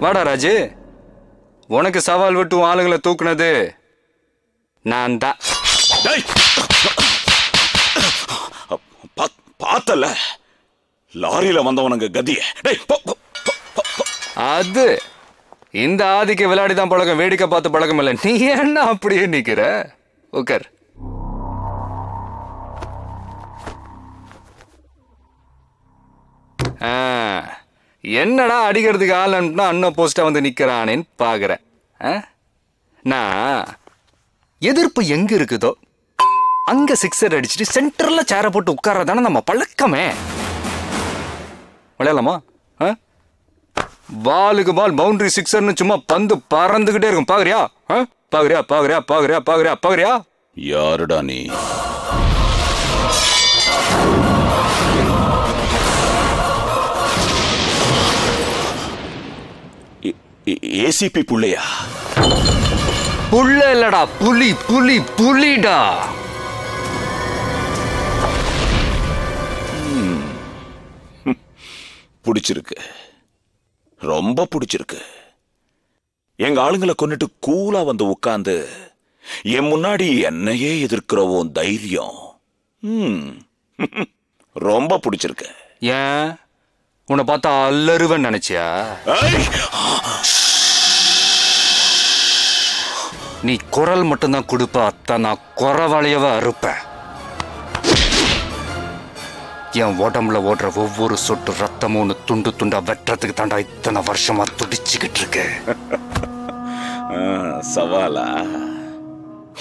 வாடா ராஜு, உனக்கு சவால் விட்டு ஆளுங்களை தூக்குனது நான் தான். பார்த்தல லாரியில வந்தவனுங்க கதிய. அது இந்த ஆதிக்க விளையாடிதான் பழக்கம், வேடிக்கை பார்த்து பழக்கம் இல்லை. நீ என்ன அப்படியே நிக்கிற? உட்கார். என்னடா அடிக்கிறதுக்கு ஆள் அனுப்புனா அண்ணன் போஸ்டா வந்து நிக்கிறானேன்னு பாக்குறேன். நான் எதிர்ப்பு எங்க இருக்குதோ அங்க சிக்ஸர் அடிச்சுட்டு சென்டர்ல சேர போட்டு உட்கார்றதானே நம்ம பழக்கமே. விளையாடலாமா? பாலுக்கு பால் பவுண்டரி சிக்ஸர்னு சும்மா பந்து பறந்துகிட்டே இருக்கும். பாக்குறியா? பாக்குறியா பாக்குறியா பாக்குறியா பாக்குறியா பாக்குறியா? யாருடா நீ? ஏசிபி புள்ளையா? புள்ள இல்லடா, புலி புலி புலிடா. பிடிச்சிருக்கு, ரொம்ப பிடிச்சிருக்கு. எங்க ஆளுங்களை கொன்னுட்டு கூலா வந்து உட்கார்ந்து என் முன்னாடி என்னையே எதிர்க்கிறவும் தைரியம் ரொம்ப பிடிச்சிருக்கு. ஏன் உன்னை பார்த்தா அல்லருவன் நினைச்சியா? நீ குரல் மட்டும்தான் கொடுப்ப, அத்தான் நான் குறவளையவ அறுப்பேன். என் உடம்புல ஓடுற ஒவ்வொரு சொட்டு ரத்தமும் துண்டு துண்டா வெட்டுறதுக்கு தாண்டா இத்தனை வருஷமா துடிச்சுக்கிட்டு இருக்கு. சவாலா?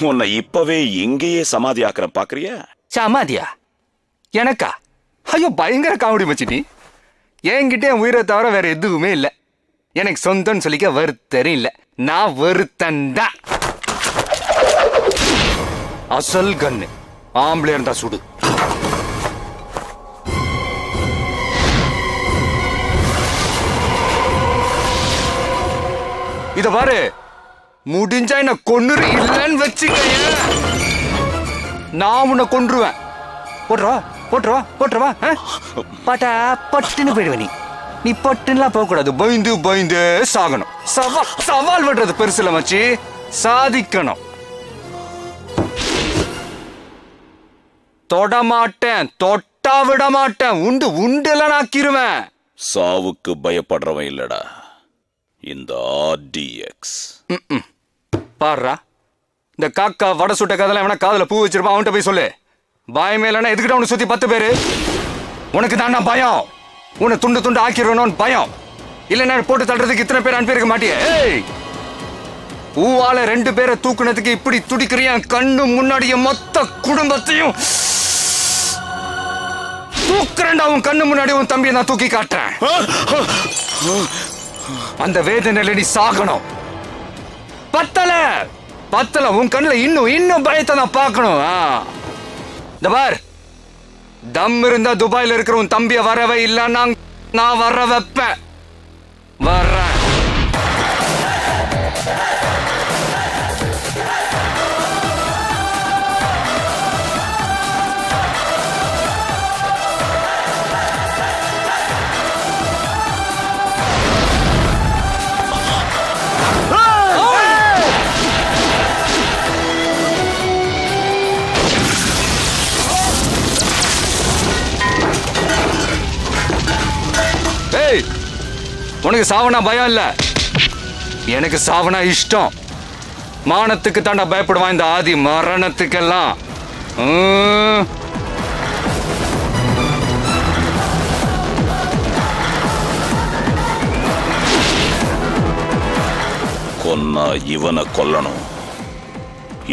உன்னை இப்பவே இங்கேயே சமாதி ஆக்குற பாக்குறியா? சமாதியா? எனக்கா? ஐயோ, பயங்கர காமெடி மச்சி. நீ என்கிட்ட என் உயிரை தவிர வேற எதுவுமே இல்லை. எனக்கு சொந்தம்னு சொல்லிக்க வருத்தரும் இல்லை. நான் வருத்தந்தான். அசல் கண்ணு ஆம்பளை இருந்தா சுடு. இத பாரு, முடிஞ்சா என்ன கொன்னுரு, இல்லன்னு வச்சுக்க நான் உன்னை கொன்றுவேன். போட்டுருவா போட்டுருவா போட்டுருவா. பாட்டா பட்டுன்னு போயிடுவேன். நீ பட்டுன்னுலாம் போக கூடாது, பயந்து பயந்து சாகணும். சவால் விடுறது பெருசுல மச்சி, சாதிக்கணும். தொடமாட்டேன், தொட்டா விட மாட்டேன். உண்டு உண்டுல நாக்கிருவேன். சாவுக்கு பயப்படுறவன் இல்லடா இந்த RDX. பாடுறா, இந்த காக்கா வடை சுட்ட கதெல்லாம் வேணா காதுல பூ வச்சிருப்பான். அவன்கிட்ட போய் சொல்லு. பயமே இல்லைன்னா எதுக்கிட்ட உனக்கு சுத்தி 10 பேரு. உனக்கு தாண்டா பயம். உன்னை துண்டு துண்டு ஆக்கிடணும்னு பயம். இல்லைன்னா போட்டு தள்ளுறதுக்கு இத்தனை பேர் அனுப்பியிருக்க மாட்டியே. பூவால 2 பேரை தூக்குனதுக்கு இப்படி துடிக்கிறியா? கண்ணு முன்னாடிய மொத்த குடும்பத்தையும் தூக்குறேன்டா. உன் கண்ணு முன்னாடி உன் தம்பியை நான் தூக்கி காட்டுறேன். அந்த வேதனையில நீ சாகணும். பத்தல பத்தல, உன் கண்ணுல இன்னும் இன்னும் பயத்தை நான் பார்க்கணும். இந்த பார், தம் இருந்தா துபாயில இருக்கிற உன் தம்பிய வரவே இல்ல, நான் வர வைப்பேன். வர்றேன். உனக்கு சாவனா பயம் இல்ல, எனக்கு சாவனா இஷ்டம். மானத்துக்கு தாண்டா பயப்படுவான் இந்த ஆதி, மரணத்துக்கெல்லாம். கொன்னா இவனை கொல்லணும்,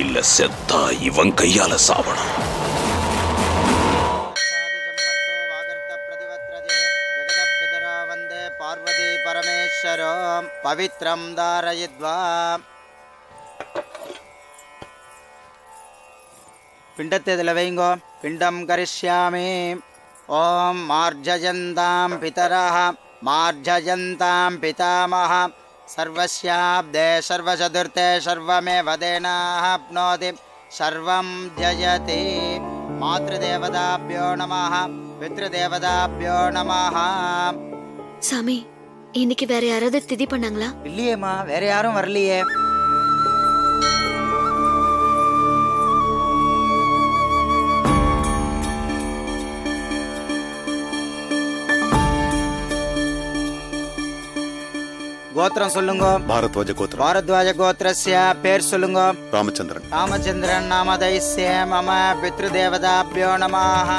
இல்ல செத்தா இவன் கையால சாவணும். பவித்ரம் தாரயித்வா. பிண்டத்தை இதில் வைங்கோ. பிண்டம் கரிஷ்யாமி. ஓம் மார்ஜயந்தாம் பிதரஹ மார்ஜயந்தாம் பிதாமஹ சர்வஸ்யாப்தே சர்வசதுர்த்தே சர்வமேவ தேனாப்னோதி சர்வம் ஜயதி. மாத்ருதேவதாப்யோ நமஹ பித்ருதேவதாப்யோ நமஹ. சாமி, இன்னைக்கு வேற யாராவது திதி பண்ணாங்களா? இல்லையேம்மா, வேற யாரும் வரலையே. கோத்திரம் சொல்லுங்க. பாரத்வாஜ கோத்திரம். பாரத்வாஜ கோத்திரஸ்ய பேர் சொல்லுங்க. ராமச்சந்திரன். ராமச்சந்திரன் நாம தைஸ்ய மம பித்ருதேவதாப்யோ நமः.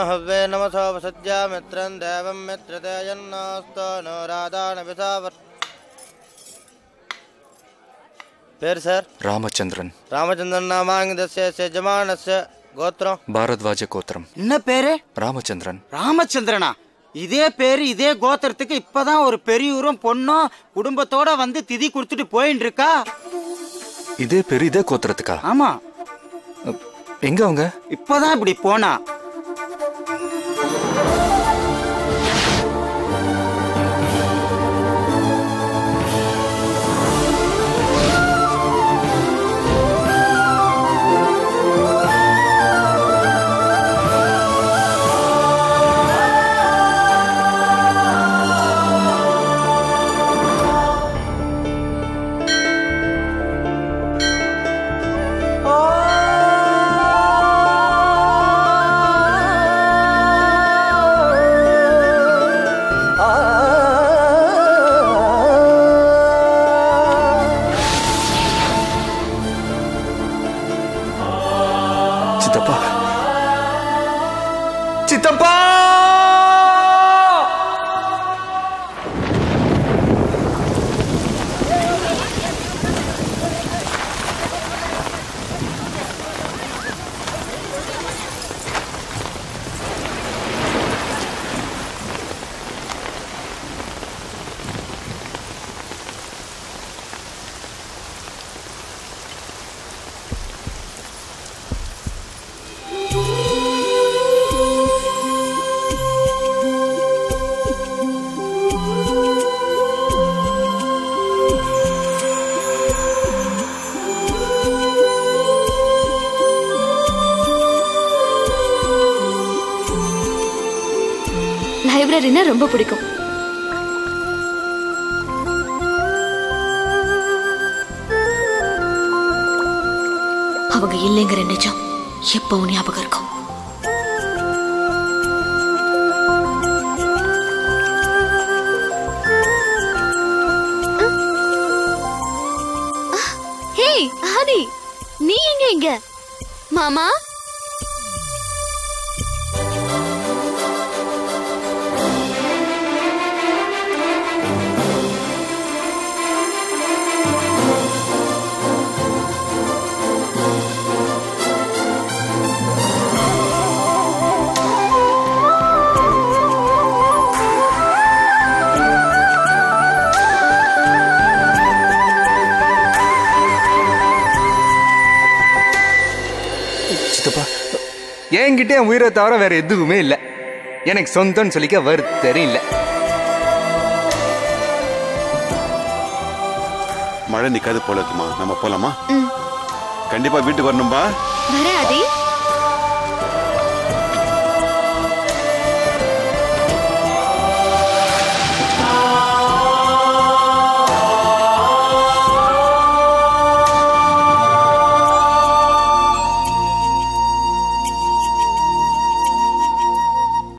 हव्ये नमसो वसज्या मित्रं देवं मित्रते यन्नास्तो नो राधान विसावर. பேர் சார்? ராமச்சந்திரன். ராமச்சந்திரன் நாமாங்கிதஸ்ய யஜமானஸ்ய கோத்திரம்? பாரத்வாஜ கோத்திரம். என்ன பேரு? ராமச்சந்திரன். ராமச்சந்திரனா? இதே பேரு இதே கோத்திரத்துக்கு இப்பதான் ஒரு பெரியூரும் பொண்ணும் குடும்பத்தோட வந்து திதி கொடுத்துட்டு போயின்னு இருக்கா. இதே பேரு இதே கோத்திரத்துக்கா? ஆமா. எங்க அவங்க? இப்பதான் இப்படி போனா. சித்தப்பா! லைப்ரரினா ரொம்ப பிடிக்கும். அவங்க இல்லைங்கிற நிஜம் எப்பவும் ஞாபகம் இருக்கும். ஹே ஹனி, நீ எங்க இங்க? மாமா என்கிட்ட என் உயிரை தவிர வேற எதுவுமே இல்லை. எனக்கு சொந்தம்னு சொல்லிக்க வருத்தரும் இல்லை. மழை நிக்காது போல இருக்குமா, நம்ம போலாமா? கண்டிப்பா வீட்டுக்கு வரணும்பா. வரேன் ஆதி.